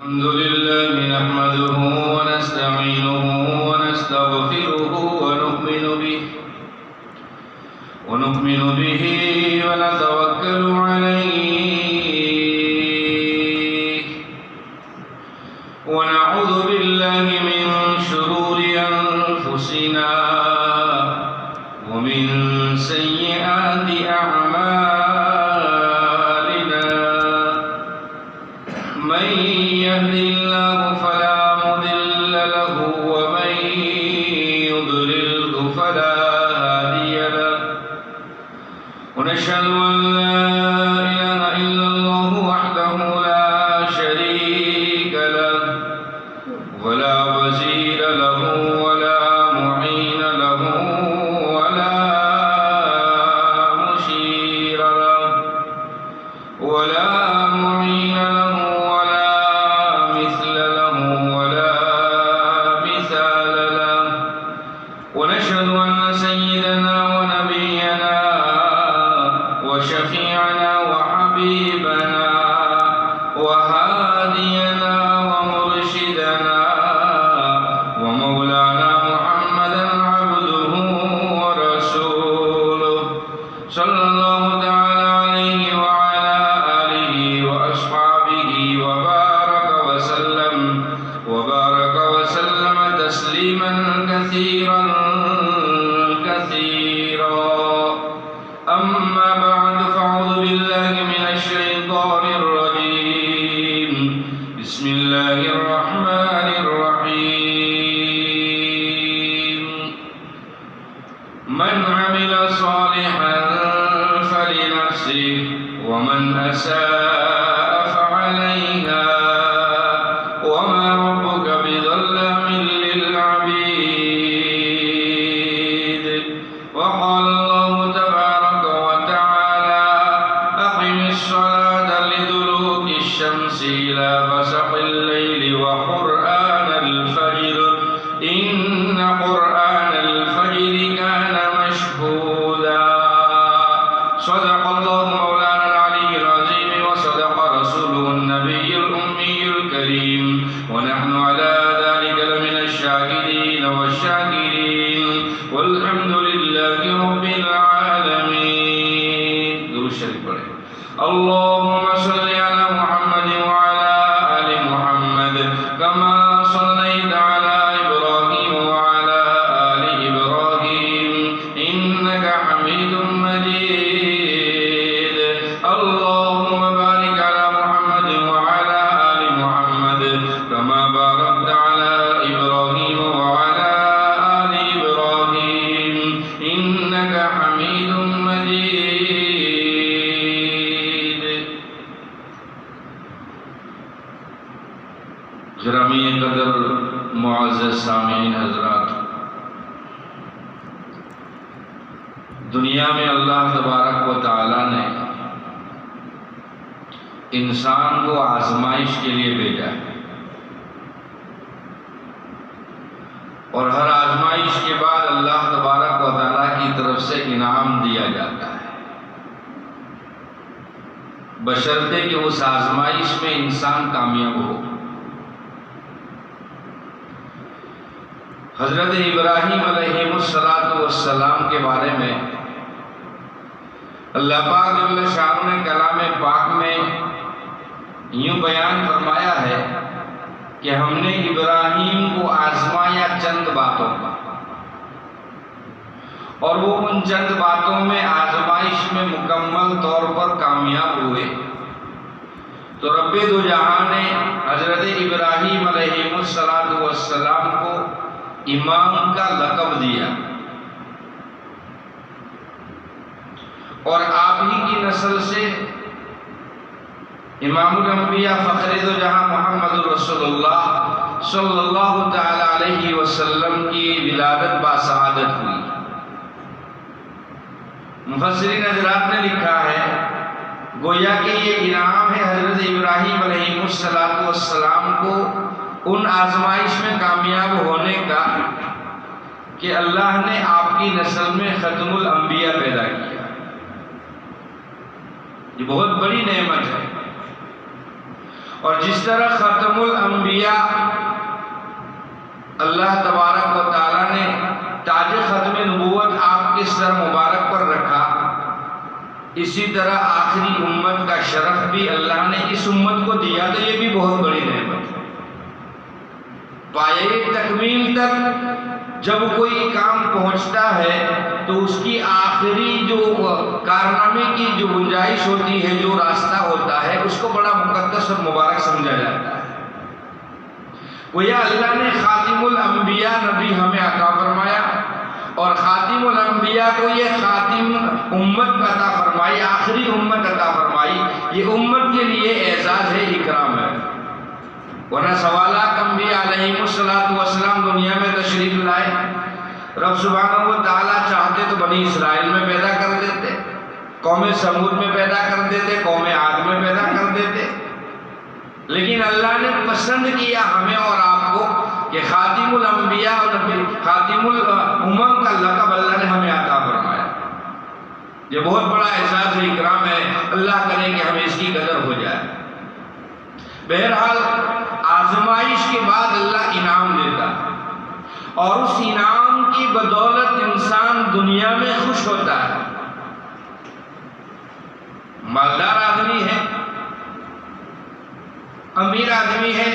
الحمد لله نحمده ونستعينه ونستغفره ونؤمن به ونتوكل عليه ونعوذ بالله من شرور أنفسنا ومن سيئات أعمالنا من يهد الله فلا مضل له ومن يضلله فلا هادي له ونشهد أن لا إله إلا الله وحده لا شريك له ولا وزير له ولا معين له ولا مشير له ولا معين له ولا مثل له ولا مثال له ونشهد أن سيدنا ونبينا وشفيعنا وحبيبنا وهادينا ومرشدنا ومولانا محمدا عبده ورسوله صلى الله تعالى عليه وعلى آله وأصحابه وبارك وسلم تسليما كثيرا أما بعد فأعوذ بالله من الشيطان الرجيم بسم الله الرحمن الرحيم من عمل صالحا فلنفسه ومن أساء فعليها وما ربك بظلام للعبيد وقال الله تبارك وتعالى أقم الصلاة لدلوك الشمس إلى غسق الليل وقرآن الفجر إن قرآن الفجر كان مشهودا صدق الله مولانا العلي العظيم وصدق رسوله النبي الأمي الكريم ونحن على ذلك لمن الشاهدين والشاكرين والحمد لله رب العالمين. درود شریف پڑھیں. اللهم صل على محمد وعلى آل محمد كما صليت على إبراهيم وعلى آل إبراهيم إنك حميد مجيد. اللهم بارك على محمد وعلى آل محمد كما باركت على إبراهيم وعلى آل إبراهيم إنك حميد مجيد. گرامی قدر معزز سامعین حضرات، دنیا میں اللہ تبارک و تعالی نے انسان کو آزمائش کے لیے بھیجا ہے اور ہر آزمائش کے بعد اللہ تبارک و تعالی کی طرف سے انعام دیا جاتا ہے، بشرطے کہ اس آزمائش میں انسان کامیاب ہو. حضرت ابراہیم علیہ السلام کے بارے میں اللہ پاک جل شانہ نے کلام پاک میں یوں بیان فرمایا ہے کہ ہم نے ابراہیم کو آزمایا چند باتوں پر، اور وہ ان چند باتوں میں آزمائش میں مکمل طور پر کامیاب ہوئے تو رب دو جہاں نے حضرت ابراہیم علیہ السلام کو امام کا لقب دیا اور آپ ہی کی نسل سے امام الانبیاء فخر دو جہاں محمد رسول اللہ صلی اللہ تعالی علیہ وسلم کی ولادت باسعادت ہوئی. مفسرین حضرات نے لکھا ہے گویا کہ یہ انعام ہے حضرت ابراہیم علیہ السلام کو ان آزمائش میں کامیاب ہونے کا کہ اللہ نے آپ کی نسل میں ختم الانبیاء پیدا کیا. یہ بہت بڑی نعمت ہے اور جس طرح ختم الانبیاء اللہ تبارک و تعالیٰ نے تاج ختم نبوت آپ کے سر مبارک پر رکھا، اسی طرح آخری امت کا شرف بھی اللہ نے اس امت کو دیا، تو یہ بھی بہت بڑی نعمت ہے۔ پایۂ تکمیل تک جب کوئی کام پہنچتا ہے تو اس کی آخری جو کارنامے کی جو گنجائش ہوتی ہے، جو راستہ ہوتا ہے، اس کو بڑا مقدس اور مبارک سمجھا جاتا ہے۔ گویا اللہ نے خاتم الانبیاء نبی ہمیں عطا فرمایا، اور خاتم الانبیاء کو یہ خاتم امت عطا فرمائی، آخری امت عطا فرمائی۔ یہ امت کے لیے اعزاز ہے، اکرام ہے۔ ورنہ سوالات انبیاء علیہ السلام دنیا میں تشریف لائے، رب سبحانہ و تعالیٰ چاہتے تو بنی اسرائیل میں پیدا کر دیتے، قوم سمود میں پیدا کر دیتے، قوم عاد میں پیدا کر دیتے، لیکن اللہ نے پسند کیا ہمیں اور آپ کو کہ خاتم الانبیاء اور خاتم الامم کا لقب اللہ نے ہمیں عطا فرمایا۔ یہ بہت بڑا اعزاز و اکرام ہے، اللہ کرے کہ ہمیں اس کی قدر ہو جائے۔ بہرحال آزمائش کے بعد اللہ انعام دیتا، اور اس انعام کی بدولت انسان دنیا میں خوش ہوتا ہے۔ مالدار آدمی ہے، امیر آدمی ہے،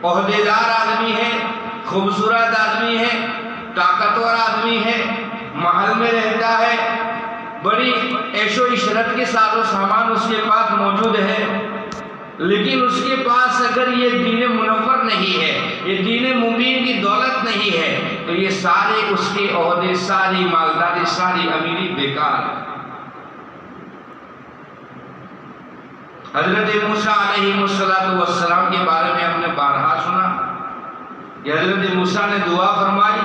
عہدیدار آدمی ہے، خوبصورت آدمی ہے، طاقتور آدمی ہے، محل میں رہتا ہے، بڑی عیش و عشرت کے ساز و سامان اس کے پاس موجود ہے، لیکن اس کے پاس اگر یہ دین منور نہیں ہے، یہ دین مبین کی دولت نہیں ہے، تو یہ سارے اس کے عہدے، ساری مالداری، ساری امیری بیکار ہے۔ حضرت موسیٰ علیہ السلام کے بارے میں ہم نے بارہا سنا کہ حضرت موسیٰ نے دعا فرمائی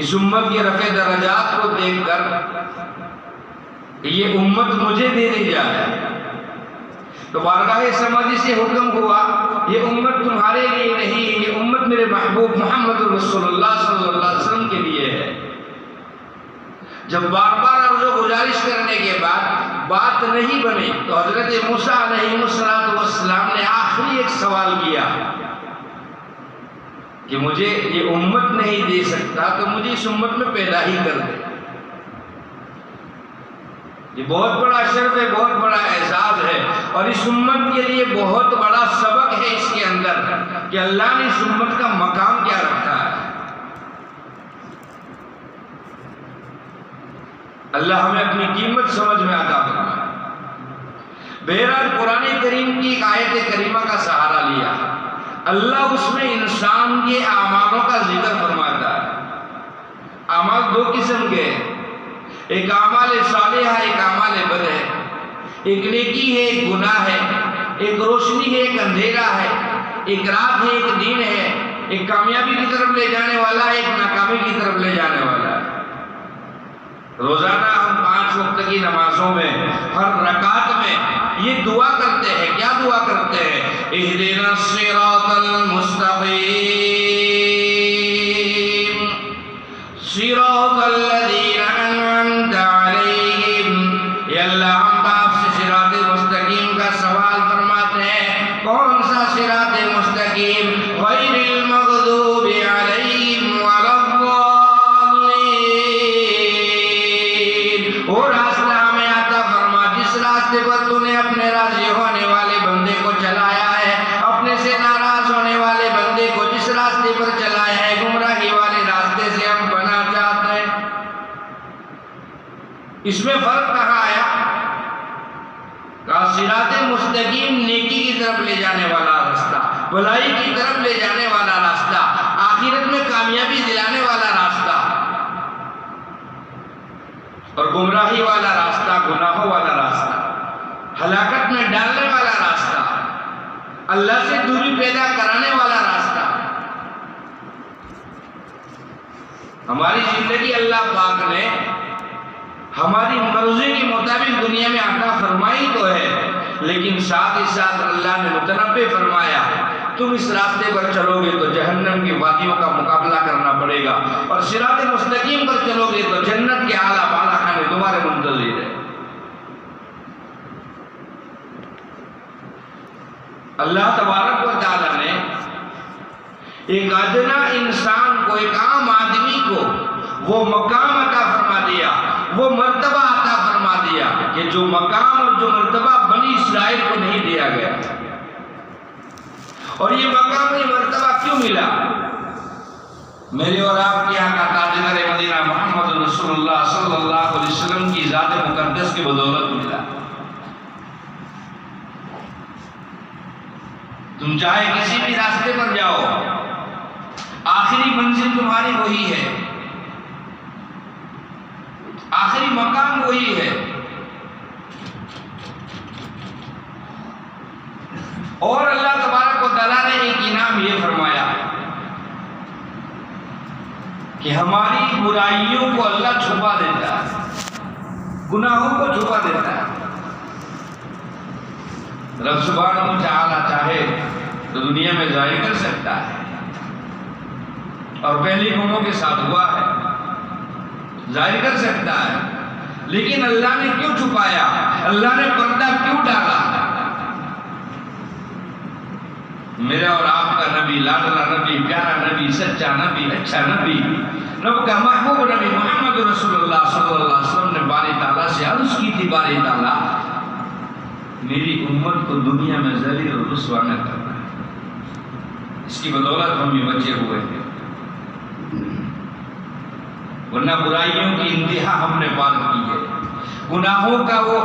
اس امت کے رفع درجات کو دیکھ کر کہ یہ امت مجھے دے دی جائے، تو بارگاہ سماجی سے حکم ہوا یہ امت تمہارے لیے نہیں ہے، یہ امت میرے محبوب محمد رسول اللہ صلی اللہ علیہ وسلم کے لیے ہے۔ جب بار بار عرض و گزارش کرنے کے بعد بات نہیں بنی تو حضرت موسیٰ علیہ السلام نے آخری ایک سوال کیا کہ مجھے یہ امت نہیں دے سکتا تو مجھے اس امت میں پیدا ہی کر دے۔ یہ بہت بڑا شرف ہے، بہت بڑا اعزاز ہے، اور اس امت کے لیے بہت بڑا سبق ہے اس کے اندر کہ اللہ نے اس امت کا مقام کیا رکھا ہے۔ اللہ ہمیں اپنی قیمت سمجھ میں عطا فرمائے۔ بہرحال قرآن کریم کی ایک آیت کریمہ کا سہارا لیا، اللہ اس میں انسان کے اعمالوں کا ذکر فرماتا ہے۔ اعمال دو قسم کے ہیں، ایک اعمال صالحہ، ایک اعمال بد ہے، ایک نیکی ہے، ایک گناہ ہے، ایک روشنی ہے، ایک اندھیرا ہے، ایک رات ہے، ایک دن ہے، ایک کامیابی کی طرف لے جانے والا ہے، ایک ناکامی کی طرف لے جانے والا ہے۔ روزانہ ہم 5 وقت کی نمازوں میں ہر رکعت میں یہ دعا کرتے ہیں، کیا دعا کرتے ہیں؟ اہدنا الصراط المستقیم صراط الذین انعمت علیہم۔ یا اللہ ہم آپ سے صراط مستقیم کا سوال فرماتے ہیں، کون سا صراط مستقیم؟ غیر المغضوب علیہم ولا وہ راستہ ہمیں عطا فرما جس راستے پر تو نے اپنے راضی ہونے والے بندے کو چلایا ہے، اپنے سے ناراض ہونے والے بندے کو جس راستے پر چلایا ہے، گمراہی والے راستے سے ہم بنا چاہتے ہیں۔ اس میں فرق کہاں آیا؟ کہا صراط مستقیم نیکی کی طرف لے جانے والا راستہ، بھلائی کی طرف لے جانے والا راستہ، آخرت میں کامیابی دلانے والا راستہ، اور گمراہی والا راستہ، گناہوں والا راستہ، ہلاکت میں ڈالنے والا راستہ، اللہ سے دوری پیدا کرانے والا راستہ۔ ہماری زندگی اللہ پاک نے ہماری مرضی کے مطابق دنیا میں عطا فرمائی تو ہے، لیکن ساتھ ہی ساتھ اللہ نے متنبہ فرمایا تم اس راستے پر چلو گے تو جہنم کی وادیوں کا مقابلہ کرنا پڑے گا، اور صراط مستقیم پر چلو گے تو جنت کے اعلیٰ بالا خانے تمہارے منتظر ہے۔ اللہ تبارک و تعالیٰ نے ایک ادنا انسان کو، ایک عام آدمی کو وہ مقام عطا فرما دیا، وہ مرتبہ عطا فرما دیا کہ جو مقام اور جو مرتبہ بنی اسرائیل کو نہیں دیا گیا۔ اور یہ مقام، یہ مرتبہ کیوں ملا؟ میرے اور آپ کے آقا تاجدار مدینہ محمد رسول اللہ صلی اللہ علیہ وسلم کی ذات مقدس کی بدولت ملا۔ تم چاہے کسی بھی راستے پر جاؤ، آخری منزل تمہاری وہی ہے، آخری مقام وہی ہے۔ اور اللہ تبارک و تعالیٰ نے ایک انعام یہ فرمایا کہ ہماری برائیوں کو اللہ چھپا دیتا ہے، گناہوں کو چھپا دیتا ہے۔ رب سبحانہ و تعالیٰ چاہے تو دنیا میں ظاہر کر سکتا ہے، اور پہلی قوموں کے ساتھ ہوا ہے، ظاہر کر سکتا ہے، لیکن اللہ نے کیوں چھپایا؟ اللہ نے پردہ کیوں ڈالا؟ میرا اور آپ کا نبی، لاڈلا نبی، پیارا نبی، سچا نبی، اچھا نبی، رب کا محبوب نبی محمد رسول اللہ صلی اللہ علیہ وسلم نے باری تعالیٰ سے عرض کی تھی، باری تعالیٰ میری امت کو دنیا میں ذلیل اور رسوا نہ کرنا ہے، اس کی بدولت ہم بھی بچے ہوئے ہیں، ورنہ برائیوں کی انتہا ہم نے پار کی ہے، گناہوں کا وہ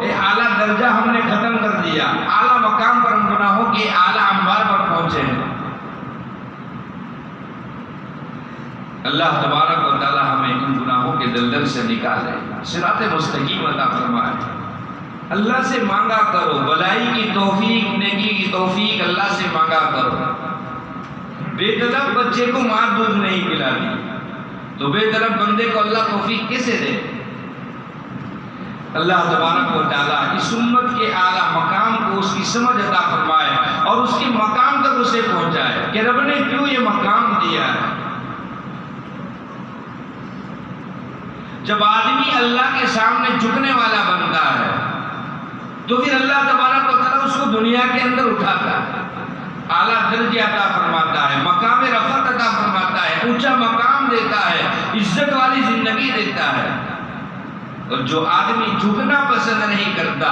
اعلیٰ درجہ ہم نے ختم کر دیا، اعلیٰ مقام پر ہم گناہوں کے اعلیٰ انبار پر پہنچے ہیں۔ اللہ تبارک و تعالی ہمیں ان گناہوں کے دلدل سے نکالے، صراط مستقیم عطا فرمائے۔ اللہ سے مانگا کرو بلائی کی توفیق، نیکی کی توفیق اللہ سے مانگا کرو۔ بے طلب بچے کو ماں دودھ نہیں پلاتی تو بے طلب بندے کو اللہ توفیق کیسے دے؟ اللہ تبارک و تعالیٰ اس امت کے اعلیٰ مقام کو اس کی سمجھ عطا فرمائے اور اس کے مقام تک اسے پہنچائے کہ رب نے کیوں یہ مقام دیا ہے۔ جب آدمی اللہ کے سامنے جھکنے والا بنتا ہے تو پھر اللہ تبارک و تعالیٰ اس کو دنیا کے اندر اٹھاتا ہے، اعلیٰ درجہ عطا فرماتا ہے، مقام رفعت عطا فرماتا ہے، اونچا مقام دیتا ہے، عزت والی زندگی دیتا ہے۔ اور جو آدمی جھکنا پسند نہیں کرتا،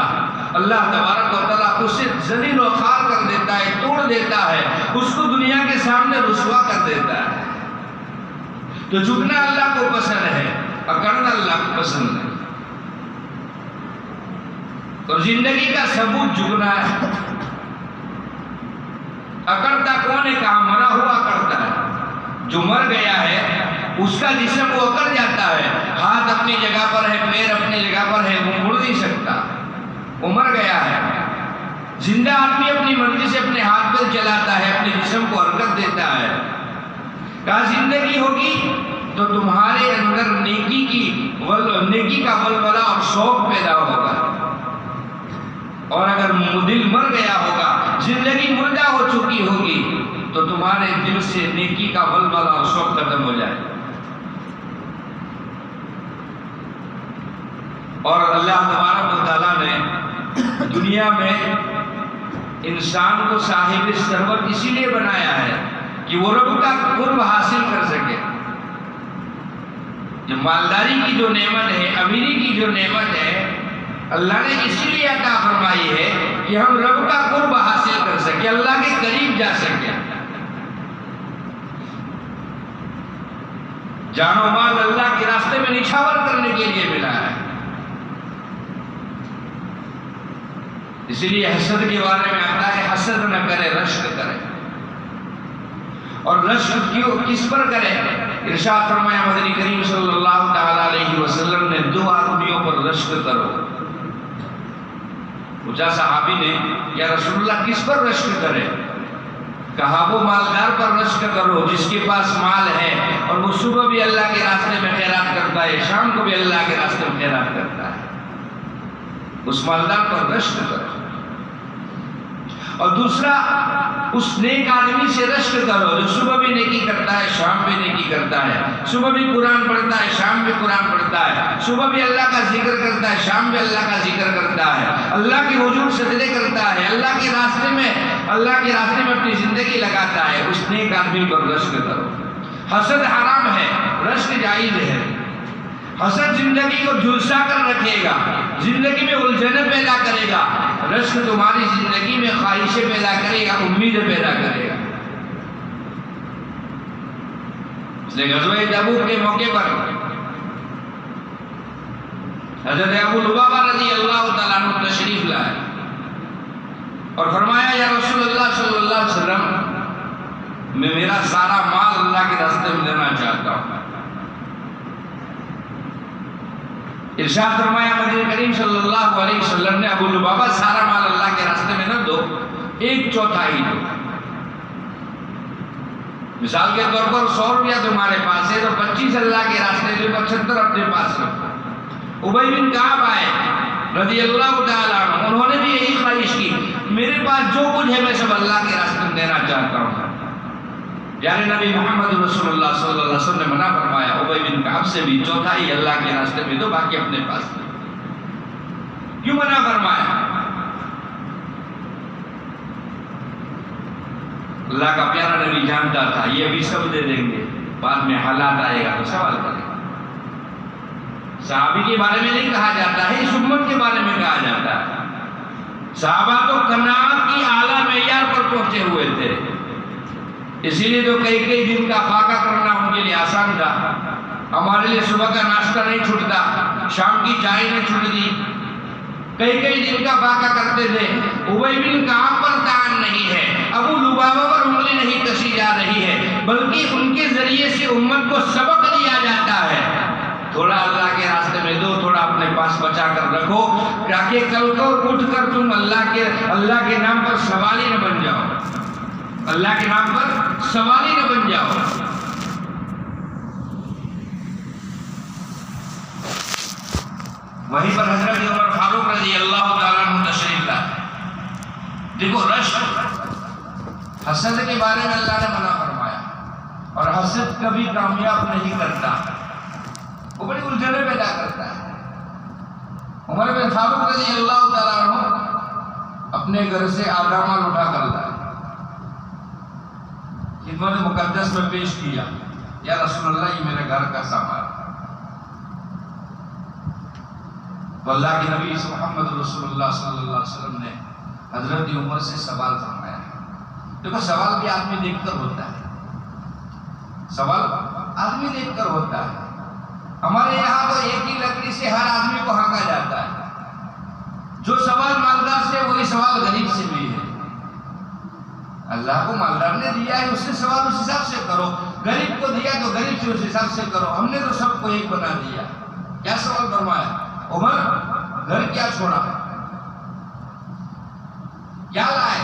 اللہ تبارک و تعالیٰ اسے ذلیل و خوار کر دیتا ہے، توڑ دیتا ہے، اس کو دنیا کے سامنے رسوا کر دیتا ہے۔ تو جھکنا اللہ کو پسند ہے، اکڑنا اللہ کو پسند ہے، اور زندگی کا ثبوت جھکنا ہے۔ اکڑتا کون ہے؟ کہاں مرا ہوا اکڑتا ہے، جو مر گیا ہے اس کا جسم وہ اکڑ جاتا ہے، ہاتھ اپنی جگہ پر ہے، پیر اپنی جگہ پر ہے، وہ مڑ نہیں سکتا، وہ مر گیا ہے۔ زندہ آدمی اپنی مرضی سے اپنے ہاتھ پیر چلاتا ہے، اپنے جسم کو حرکت دیتا ہے۔ کہاں زندگی ہوگی تو تمہارے اندر نیکی کا ولولہ اور شوق پیدا ہوگا، اور اگر دل مر گیا ہوگا، زندگی مردہ ہو چکی ہوگی تو تمہارے دل سے نیکی کا ولولہ اور شوق ختم ہو جائے۔ اور اللہ تبارک و تعالیٰ نے دنیا میں انسان کو صاحب ثروت اسی لیے بنایا ہے کہ وہ رب کا قرب حاصل کر سکے۔ جو مالداری کی جو نعمت ہے، امیری کی جو نعمت ہے، اللہ نے اسی لیے عطا فرمائی ہے کہ ہم رب کا قرب حاصل کر سکے، اللہ کے قریب جا سکے۔ جان و مال اللہ کے راستے میں نچھاور کرنے کے لیے ملا ہے۔ اسی لیے حسد کے بارے میں آتا ہے، حسد نہ کرے رشک کرے، اور رشک کس پر کرے؟ ارشاد فرمایا مدنی کریم صلی اللہ تعالی علیہ وسلم نے، دو آدمیوں پر رشک کرو۔ پوچھا صحابی نے، یا رسول اللہ کس پر رشک کرے؟ کہا وہ مالدار پر رشک کرو جس کے پاس مال ہے اور وہ صبح بھی اللہ کے راستے میں خیرات کرتا ہے، شام کو بھی اللہ کے راستے میں خیرات کرتا ہے، اس مالدار پر رشک کرو۔ اور دوسرا اس نیک آدمی سے رشک کرو جو صبح بھی نیکی کرتا ہے شام بھی نیکی کرتا ہے، صبح بھی قرآن پڑھتا ہے شام بھی قرآن پڑھتا ہے، صبح بھی اللہ کا ذکر کرتا ہے شام بھی اللہ کا ذکر کرتا ہے، اللہ کے حضور سجدے کرتا ہے، اللہ کے راستے میں اپنی زندگی لگاتا ہے، اس نیک آدمی پر رشک کرو۔ حسد حرام ہے، رشک جائز ہے۔ حسد زندگی کو جھلسا کر رکھے گا، زندگی میں الجھنیں پیدا کرے گا، رشک تمہاری زندگی میں خواہشیں پیدا کرے گا، امیدیں پیدا کرے گا۔ اس لیے غزوہ تبوک کے موقع پر حضرت ابو لبابہ رضی اللہ تعالیٰ عنہ تشریف لائے اور فرمایا یا رسول اللہ صلی اللہ علیہ وسلم، میں میرا سارا مال اللہ کے راستے میں دینا چاہتا ہوں۔ ارشاد فرمایا نبی کریم صلی اللہ علیہ وسلم نے، ابو لبابہ سارا مال اللہ کے راستے میں نہ دو، 1/4 دو۔ مثال کے طور پر 100 روپیہ تمہارے پاس ہے تو 25 اللہ کے راستے میں، 75 اپنے پاس رکھو۔ ابی بن کعب آئے رضی اللہ تعالیٰ عنہ، انہوں نے بھی یہی خواہش کی، میرے پاس جو کچھ ہے میں سب اللہ کے راستے میں دینا چاہتا ہوں۔ یعنی نبی محمد رسول اللہ صلی اللہ علیہ وسلم نے منع فرمایا ابی بن کعب سے بھی 1/4 اللہ کے راستے میں دو، باقی اپنے پاس دو۔ کیوں منع فرمایا؟ اللہ کا پیارا نبی جانتا تھا یہ ابھی سب دے دیں گے، بعد میں حالات آئے گا تو سوال کرے گا۔ صحابی کے بارے میں نہیں کہا جاتا ہے، اس امت کے بارے میں کہا جاتا ہے۔ صحابہ تو قناعت کی اعلیٰ معیار پر پہنچے ہوئے تھے، اسی لیے تو کئی دن کا فاقہ کرنا ان کے لیے آسان تھا۔ ہمارے لیے صبح کا ناشتہ نہیں چھوٹتا، شام کی چائے نہیں چھوٹتی، کئی دن کا فاقہ کرتے تھے۔ ابی بن کعب پر تعان نہیں ہے، ابو لبابہ پر انگلی نہیں کسی جا رہی ہے، بلکہ ان کے ذریعے سے امت کو سبق دیا جاتا ہے۔ تھوڑا اللہ کے راستے میں دو، تھوڑا اپنے پاس بچا کر رکھو، تاکہ کل کو اٹھ کر تم اللہ کے نام پر سوالی نہ بن جاؤ، اللہ کے نام پر سوالی نہ بن جاؤ۔ وہیں پر حضرت عمر فاروق رضی اللہ تعالیٰ عنہ تشریف لائے۔ دیکھو رشک، حسد کے بارے میں اللہ نے منع فرمایا، اور حسد کبھی کامیاب نہیں کرتا، وہ بڑی الجھنیں پیدا کرتا ہے۔ عمر بن فاروق رضی اللہ تعالیٰ عنہ اپنے گھر سے آدھا مال اٹھا کر لائے، خدمت مقدس میں پیش کیا، یا رسول اللہ یہ میرے گھر کا سامان۔ تو اللہ کے نبی محمد رسول اللہ صلی اللہ علیہ وسلم نے حضرت عمر سے سوال فرمایا۔ دیکھو سوال بھی آدمی دیکھ کر ہوتا ہے، سوال آدمی دیکھ کر ہوتا ہے۔ ہمارے یہاں تو ایک ہی لکڑی سے ہر آدمی کو ہانکا جاتا ہے، جو سوال مالدار سے وہی سوال غریب سے بھی ہے۔ اللہ کو مالدار نے دیا ہے، اس سے سوال اس حساب سے کرو، غریب کو دیا تو غریب سے اس حساب سے کرو۔ ہم نے تو سب کو ایک بنا دیا۔ کیا سوال فرمایا؟ عمر گھر کیا چھوڑا، کیا لائے؟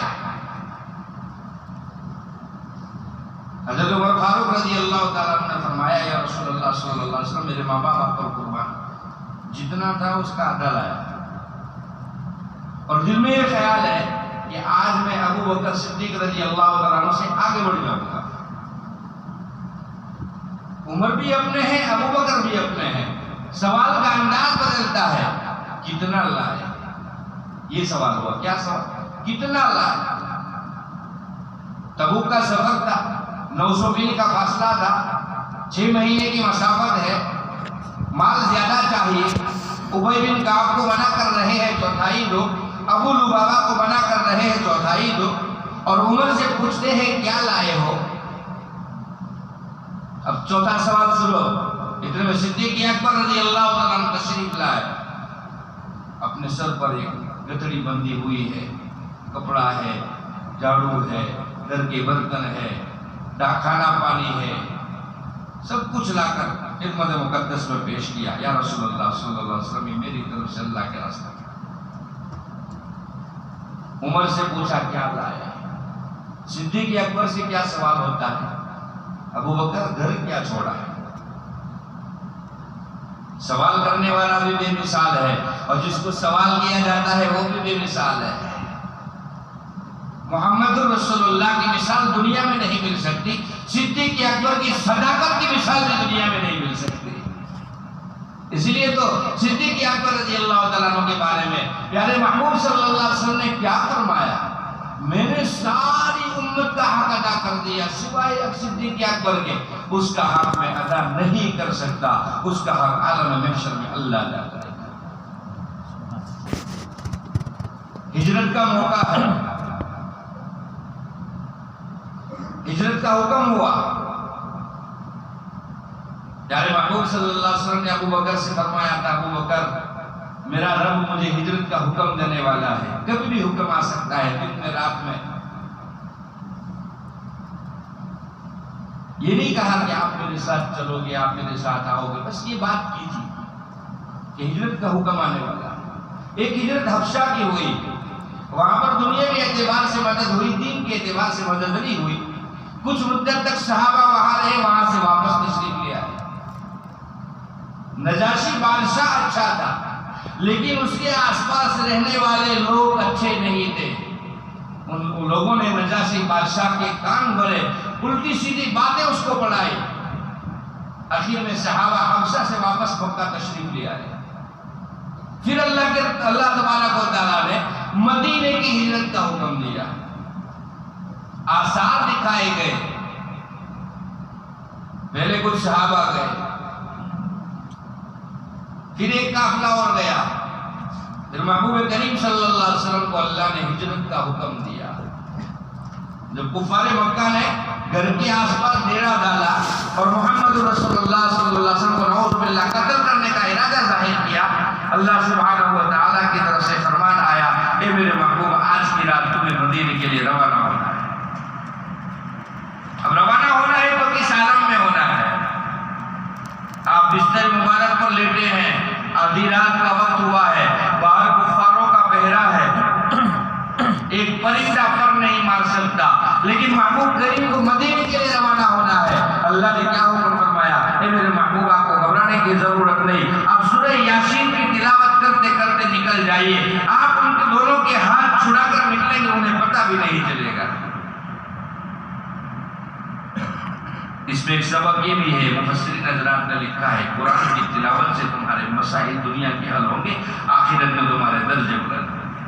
حضرت عمر فاروق رضی اللہ تعالیٰ عنہ نے فرمایا یا رسول اللہ صلی اللہ علیہ وسلم، میرے ماں باپ آپ پر قربان، جتنا تھا اس کا آدھا لایا، اور دل میں یہ خیال ہے کہ آج میں ابو بکر صدیق رضی اللہ تعالیٰ عنہ سے آگے بڑھ جاؤں گا۔ عمر بھی اپنے ہیں، ابو بکر بھی اپنے ہیں، سوال کا انداز بدلتا ہے۔ کتنا لائے، یہ سوال ہوا۔ کیا سوال؟ کتنا لائے؟ تبوک کا سفر تھا، 900 میل کا فاصلہ تھا، 6 مہینے کی مسافت ہے، مال زیادہ چاہیے۔ ابی بن کعب کو منع کر رہے ہیں 1/4 دو، ابو لبابہ کو منع کر رہے ہیں 1/4 دو، اور عمر سے پوچھتے ہیں کیا لائے ہو؟ اب چوتھا سوال سنو۔ اتنے میں صدیق اکبر رضی اللہ تعالیٰ عنہ تشریف لائے، اپنے سر پر ایک گٹھڑی بندھی ہوئی ہے، کپڑا ہے، جھاڑو ہے، گھر کے برتن ہے، کھانا پانی ہے، سب کچھ لا کر خدمت مقدس میں پیش کیا۔ یا رسول اللہ صلی اللہ علیہ وسلم، میری طرف سے اللہ کے راستے میں۔ عمر سے پوچھا کیا لایا؟ صدیق اکبر سے کیا سوال ہوتا ہے؟ ابو بکر گھر کیا چھوڑا ہے؟ سوال کرنے والا بھی بے مثال ہے، اور جس کو سوال کیا جاتا ہے وہ بھی بے مثال ہے۔ محمد رسول اللہ کی مثال دنیا میں نہیں مل سکتی، صدیق اکبر کی صداقت کی مثال بھی دنیا میں نہیں مل سکتی۔ اس لیے تو صدیق اکبر رضی اللہ تعالیٰ عنہ کے بارے میں پیارے محبوب صلی اللہ علیہ وسلم نے کیا فرمایا؟ میں نے ساری امت کا حق ادا کر دیا سوائے ایک صدیق اکبر کے، اس کا حق میں ادا نہیں کر سکتا، اس کا حق عالم محشر میں اللہ ادا کرے گا۔ ہجرت کا موقع ہے، ہجرت کا حکم ہوا، پیارے محبوب صلی اللہ علیہ وسلم نے ابو بکر سے فرمایا تھا، ابو بکر میرا رب مجھے ہجرت کا حکم دینے والا ہے، کبھی بھی حکم آ سکتا ہے، دن میں رات میں۔ یہ نہیں کہا کہ آپ میرے ساتھ چلو گے، آپ میرے ساتھ آؤ گے، بس یہ بات کی تھی کہ ہجرت کا حکم آنے والا ہے۔ ایک ہجرت حبشہ کی ہوئی، وہاں پر دنیا کے اعتبار سے مدد ہوئی، دین کے اعتبار سے مدد نہیں ہوئی۔ کچھ مدت تک صحابہ وہاں رہے، وہاں سے واپس تشریف لے آئے۔ نجاشی بادشاہ اچھا تھا، لیکن اس کے آس پاس رہنے والے لوگ اچھے نہیں تھے۔ ان لوگوں نے نجاشی بادشاہ کے کان بھرے، الٹی سیدھی باتیں اس کو پڑھائی۔ آخر میں صحابہ حبشہ سے واپس مکہ تشریف لے آئے۔ پھر اللہ تبارک و تعالیٰ نے مدینے کی ہجرت کا حکم دیا، آثار دکھائے گئے۔ پہلے کچھ صحابہ گئے، پھر ایک قافلہ اور گیا، پھر محبوب کریم صلی اللہ علیہ وسلم کو اللہ نے ہجرت کا حکم دیا۔ جب کفار مکہ نے گھر کے آس پاس ڈیرا ڈالا اور محمد رسول اللہ صلی اللہ علیہ وسلم کو نعوذ باللہ قتل کرنے کا ارادہ ظاہر کیا، اللہ سبحانہ و تعالیٰ کی طرف سے فرمان آیا، اے میرے محبوب آج کی رات تمہیں مدینے کے لیے روانہ ہونا ہے۔ اب روانہ ہونا ہے تو کس عالم میں ہونا ہے؟ آپ بستر مبارک پر لیٹے ہیں، آدھی رات کا وقت ہوا ہے، باہر کفاروں کا پہرا ہے، ایک پرندہ پر نہیں مار سکتا، لیکن محبوب کریم کو مدینے کے لیے روانہ ہونا ہے۔ اللہ نے کیا حکم فرمایا؟ اے میرے محبوب آپ کو گھبرانے کی ضرورت نہیں، آپ سورہ یاسین کی تلاوت کرتے کرتے نکل جائیے، آپ ان کے دونوں کے ہاتھ چھڑا کر نکلیں گے، انہیں پتہ بھی نہیں چلے گا۔ اس میں ایک سبب یہ بھی ہے، مفسرین حضرات نے لکھا ہے، قرآن کی تلاوت سے تمہارے مسائل دنیا کے حل ہوں گے، آخرت میں تمہارے درجے بلند ہوں گے۔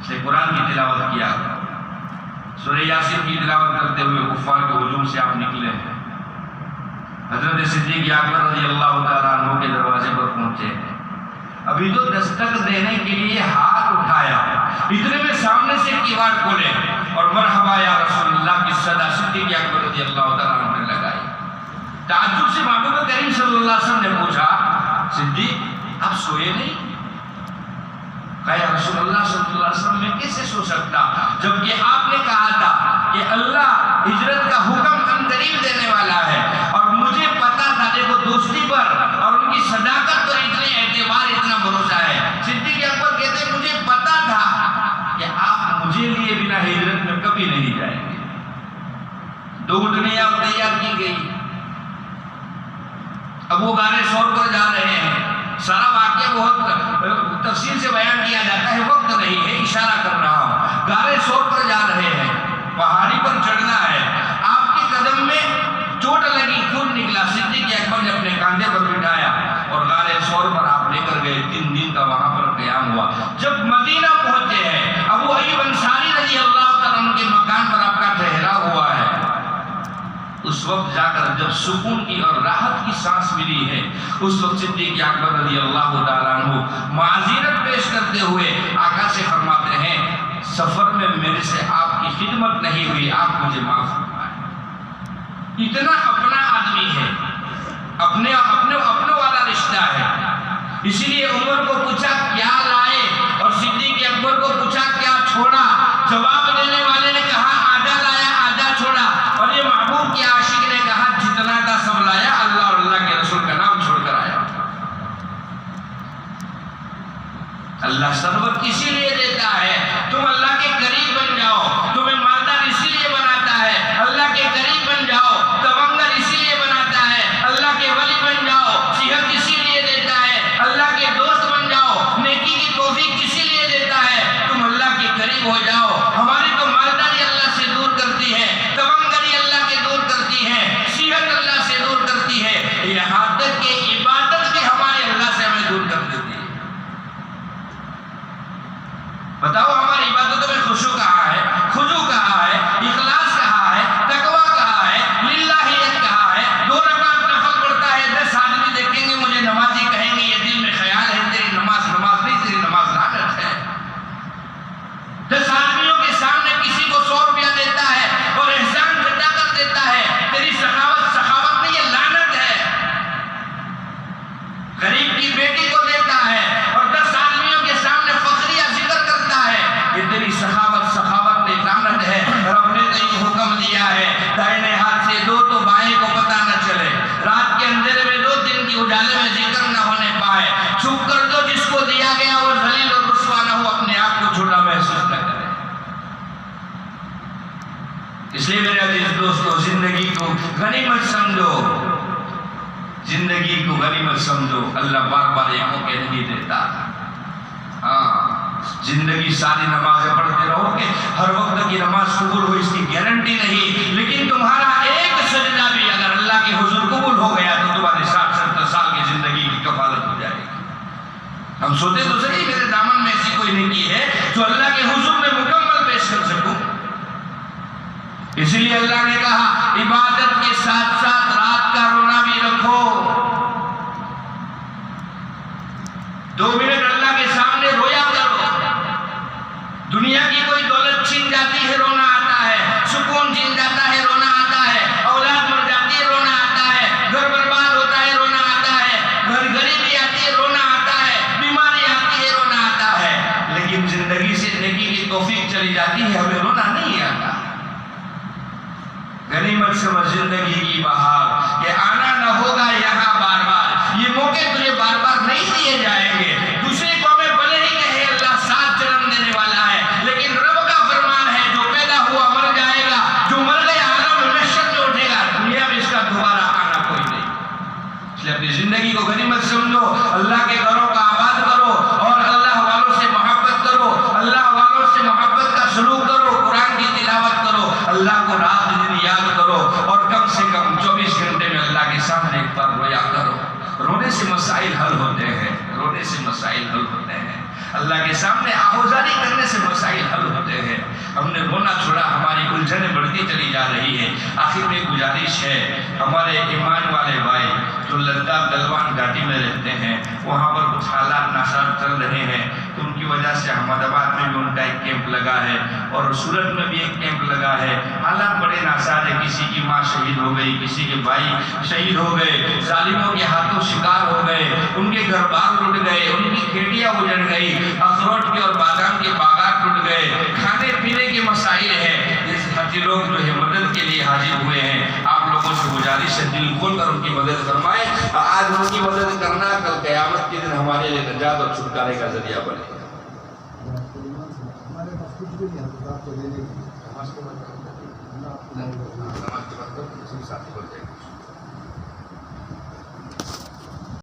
اس نے قرآن کی تلاوت کیا، سورہ یاسین کی تلاوت کرتے ہوئے کفار کے ہجوم سے آپ نکلے ہیں۔ حضرت صدیق اکبر رضی اللہ تعالیٰ عنہ کے دروازے پر پہنچے ہیں، ابھی تو دستک دینے کے لیے ہاتھ اٹھایا، اتنے میں سامنے سے کیواڑ کھولے اور مرحبا یا رسول اللہ کی صدا صدیق اکبر رضی اللہ تعالیٰ عنہ نے لگائی۔ تعجب سے محبوب کریم صلی اللہ علیہ وسلم نے پوچھا، صدیق آپ سوئے نہیں؟ کہا یا رسول اللہ صلی اللہ علیہ وسلم میں کیسے سو سکتا، جبکہ آپ نے کہا تھا کہ اللہ ہجرت کا حکم عنقریب دینے والا ہے، اور مجھے پتا تھا، دیکھو دوستی پر اور ان کی صداقت پر اتنے اعتبار، اتنا بھروسہ ہے۔ صدیق اکبر کہتے ہیں مجھے پتا تھا کہ آپ مجھے لیے بنا ہجرت میں کبھی نہیں جائیں گے۔ دو اونٹنیاں اب تیار کی گئی، اب وہ غار ثور پر جا رہے ہیں۔ سارا واقعہ بہت تفصیل سے بیان کیا جاتا ہے، وقت نہیں ہے، اشارہ کر رہا ہوں۔ غار ثور پر جا رہے ہیں، پہاڑی پر چڑھنا ہے، آپ کے قدم میں چوٹ لگی، خون نکلا، صدیق اکبر نے اپنے کاندھے پر بٹھایا اور غار ثور پر آپ لے کر گئے۔ 3 دن کا وہاں پر قیام ہوا۔ جب مدینہ پہنچے ہیں، ابو ایوب انصاری رضی اللہ تعالیٰ عنہ کے مکان پر آپ کا ٹھہراؤ ہوا ہے، اس وقت جا کر جب سکون کی اور راحت کی سانس ملی ہے، اس وقت صدیق اکبر رضی اللہ تعالیٰ عنہ معذرت پیش کرتے ہوئے آقا سے فرماتے ہیں، سفر میں میرے سے آپ کی خدمت نہیں ہوئی، آپ مجھے معاف فرمائیں۔ اتنا اپنا آدمی ہے، اپنے والا رشتہ ہے۔ اسی لیے عمر کو پوچھا کیا لائے اور صدیق اکبر کو پوچھا کیا چھوڑا، جواب دینے والے نے کہا آدھا لایا آدھا چھوڑا، اور یہ محبوب کے عاشق نے کہا جتنا کا سب لایا، اللہ اور اللہ کے رسول کا نام چھوڑ کر آیا۔ اللہ سرور اسی لیے دیتا ہے، تم اللہ کے قریب بن جاؤ، تمہیں مالدار اسی لیے بناتا ہے، اللہ کے قریب بن جاؤ، توانگر اسی لیے بناتا ہے، اللہ کے ولی بن جاؤ، صحت اسی لیے دیتا ہے، اللہ کے دوست بن جاؤ، نیکی اس لیے میرے عزیز دوستو زندگی کو غنیمت سمجھو، زندگی کو غنیمت سمجھو، اللہ بار بار یہ موقع نہیں دیتا۔ ہاں زندگی ساری نمازیں پڑھتے رہو کہ ہر وقت کی نماز قبول ہو اس کی گارنٹی نہیں، لیکن تمہارا ایک سجدہ بھی اگر اللہ کے حضور قبول ہو گیا تو تمہاری 60-70 سال کی زندگی کی کفالت ہو جائے گی۔ ہم سوچے تو صحیح میرے دامن میں ایسی کوئی نیکی ہے جو اللہ کے حضور میں مکمل پیش کر سکوں۔ اسی لیے اللہ نے کہا عبادت کے ساتھ ساتھ رات کا رونا بھی رکھو۔ 2 منٹ اللہ کے سامنے رویا کرو۔ دنیا کی کوئی دولت چھین جاتی ہے رونا آتا ہے، سکون چھین جاتا ہے رونا آتا ہے، اولاد مر جاتی ہے رونا آتا ہے، گھر برباد ہوتا ہے رونا آتا ہے، گھر غریبی آتی ہے رونا آتا ہے، بیماری آتی ہے رونا آتا ہے، لیکن زندگی سے نیکی کی توفیق چلی جاتی ہے ہمیں رونا نہیں آتا۔ غنیمت سمجھ زندگی کی بہار کہ آنا نہ ہوگا یہاں بار بار، یہ موقع تجھے بار بار نہیں دیے جائیں گے۔ دوسری قومیں بھلے ہی کہے اللہ 7 جنم دینے والا ہے، لیکن رب کا فرمان ہے جو پیدا ہوا مر جائے گا، جو مر گیا عالم محشر میں اٹھے گا، دنیا میں اس کا دوبارہ آنا کوئی نہیں۔ اس لیے اپنی زندگی کو غنیمت سمجھو، اللہ کے گھروں کا آباد کرو اور اللہ والوں سے محبت کرو، اللہ والوں سے محبت کا سلوک کرو، قرآن کی تلاوت کرو، اللہ کو رات دن یاد کرو اور کم سے کم 24 گھنٹے میں اللہ کے سامنے ایک بار رویا کرو۔ رونے سے مسائل حل ہوتے ہیں، رونے سے مسائل حل ہوتے ہیں، اللہ کے سامنے آہوزاری کرنے سے مسائل حل ہوتے ہیں۔ ہم نے رونا چھوڑا، ہماری الجھنیں بڑھتی چلی جا رہی ہے۔ آخر میں گزارش ہے ہمارے ایمان والے بھائی جو لداخ گلوان گھاٹی میں رہتے ہیں، وہاں پر کچھ حالات ناساز چل رہے ہیں، تو ان کی وجہ سے احمد آباد میں بھی ان کا ایک کیمپ لگا ہے اور سورت میں بھی ایک کیمپ لگا ہے۔ حالات بڑے ناساز ہیں، کسی کی ماں شہید ہو گئی، کسی کے بھائی شہید ہو گئے، ظالموں کے ہاتھوں شکار ہو گئے، ان کے گھر بار لٹ گئے، ان کی کھیتیاں اجڑ گئی، اخروٹ کے اور بادام کے باغات ٹوٹ گئے، کھانے پینے کے مسائل ہیں۔ اس حجی لوگ جو ہے مدد کے لیے حاضر ہوئے ہیں، آپ لوگوں سے گزارش ہے دل کھول کر ان کی مدد فرمائیں۔ آج ان کی مدد کرنا کل قیامت کے دن ہمارے لیے نجات اور چھٹکارے کا ذریعہ بنے گا۔ نماز کے بعد